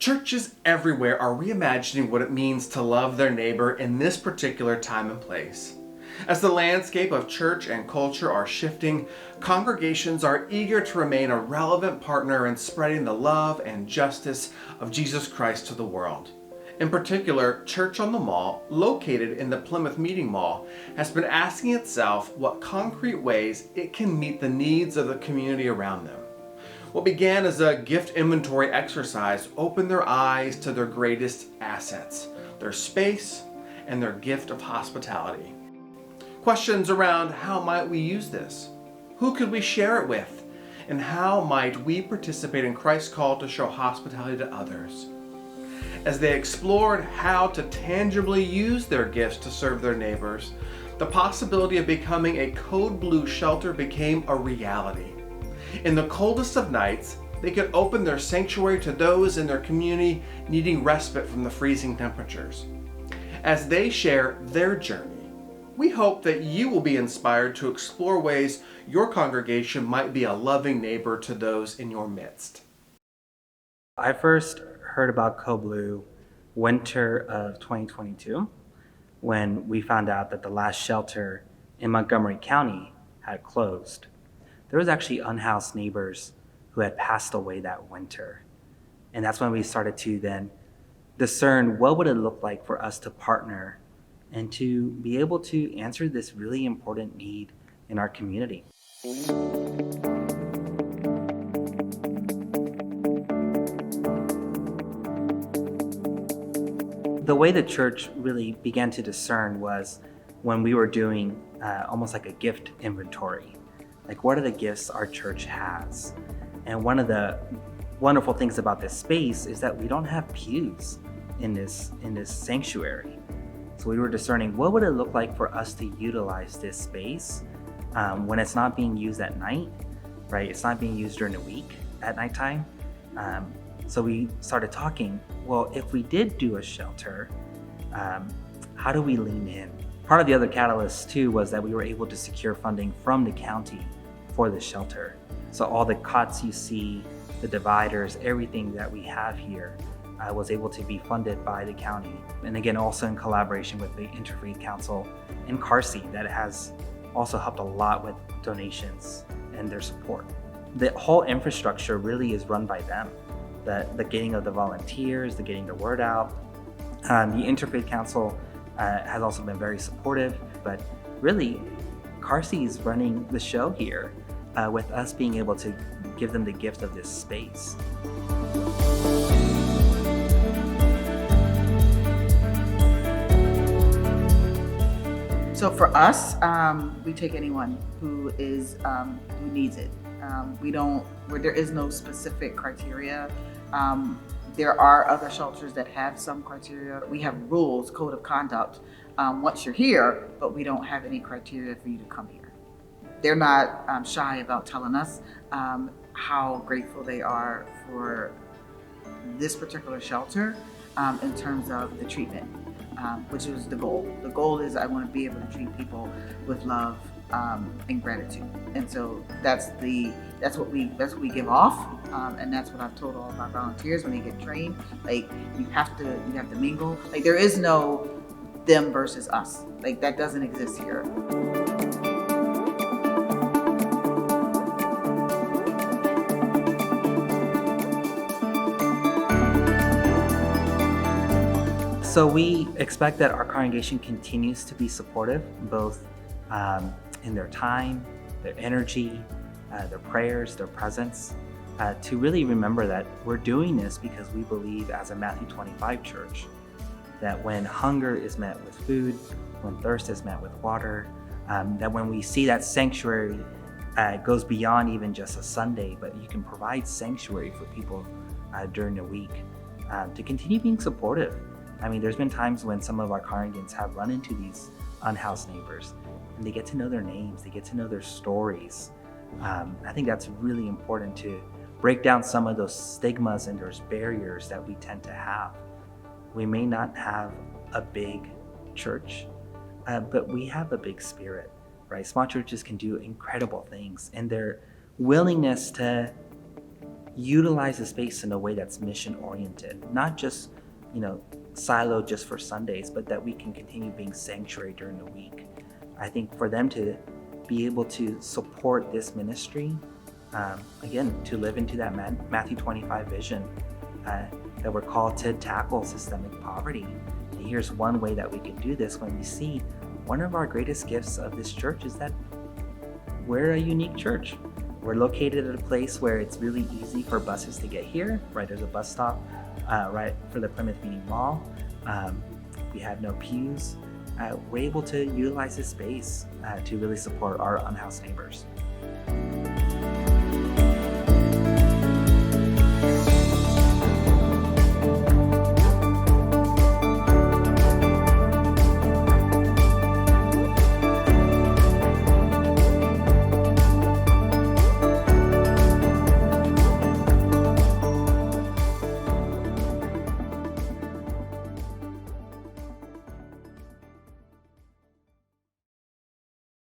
Churches everywhere are reimagining what it means to love their neighbor in this particular time and place. As the landscape of church and culture are shifting, congregations are eager to remain a relevant partner in spreading the love and justice of Jesus Christ to the world. In particular, Church on the Mall, located in the Plymouth Meeting Mall, has been asking itself what concrete ways it can meet the needs of the community around them. What began as a gift inventory exercise opened their eyes to their greatest assets, their space and their gift of hospitality. Questions around how might we use this? Who could we share it with? And how might we participate in Christ's call to show hospitality to others? As they explored how to tangibly use their gifts to serve their neighbors, the possibility of becoming a code blue shelter became a reality. In the coldest of nights, they could open their sanctuary to those in their community needing respite from the freezing temperatures. As they share their journey, we hope that you will be inspired to explore ways your congregation might be a loving neighbor to those in your midst. I first heard about Code Blue winter of 2022 when we found out that the last shelter in Montgomery County had closed. There was actually unhoused neighbors who had passed away that winter. And that's when we started to then discern what would it look like for us to partner and to be able to answer this really important need in our community. The way the church really began to discern was when we were doing almost like a gift inventory. Like, what are the gifts our church has? And one of the wonderful things about this space is that we don't have pews in this sanctuary. So we were discerning what would it look like for us to utilize this space when it's not being used at night, right? It's not being used during the week at nighttime. So we started talking, well, if we did do a shelter, how do we lean in? Part of the other catalyst too was that we were able to secure funding from the county for the shelter. So all the cots you see, the dividers, everything that we have here was able to be funded by the county. And again, also in collaboration with the Interfaith Council and CARSI that has also helped a lot with donations and their support. The whole infrastructure really is run by them. The getting of the volunteers, the getting the word out. The Interfaith Council has also been very supportive, but really, CARSI is running the show here with us being able to give them the gift of this space. So for us, we take anyone who needs it. There is no specific criteria. There are other shelters that have some criteria. We have rules, code of conduct, once you're here, but we don't have any criteria for you to come here. They're not shy about telling us how grateful they are for this particular shelter in terms of the treatment, which was the goal. The goal is I want to be able to treat people with love and gratitude, and so that's what we give off, and that's what I've told all of our volunteers when they get trained. Like, you have to mingle. Like, there is no them versus us. Like, that doesn't exist here. So we expect that our congregation continues to be supportive, both in their time, their energy, their prayers, their presence, to really remember that we're doing this because we believe as a Matthew 25 church, that when hunger is met with food, when thirst is met with water, that when we see that sanctuary goes beyond even just a Sunday, but you can provide sanctuary for people during the week to continue being supportive. I mean, there's been times when some of our congregants have run into these unhoused neighbors and they get to know their names, they get to know their stories. I think that's really important to break down some of those stigmas and those barriers that we tend to have. We may not have a big church, but we have a big spirit, right? Small churches can do incredible things, and their willingness to utilize the space in a way that's mission oriented, not just, siloed just for Sundays, but that we can continue being sanctuary during the week. I think for them to be able to support this ministry, again, to live into that Matthew 25 vision, that we're called to tackle systemic poverty. And here's one way that we can do this when we see one of our greatest gifts of this church is that we're a unique church. We're located at a place where it's really easy for buses to get here, right? There's a bus stop right for the Plymouth Meeting Mall. We have no pews. We're able to utilize this space to really support our unhoused neighbors.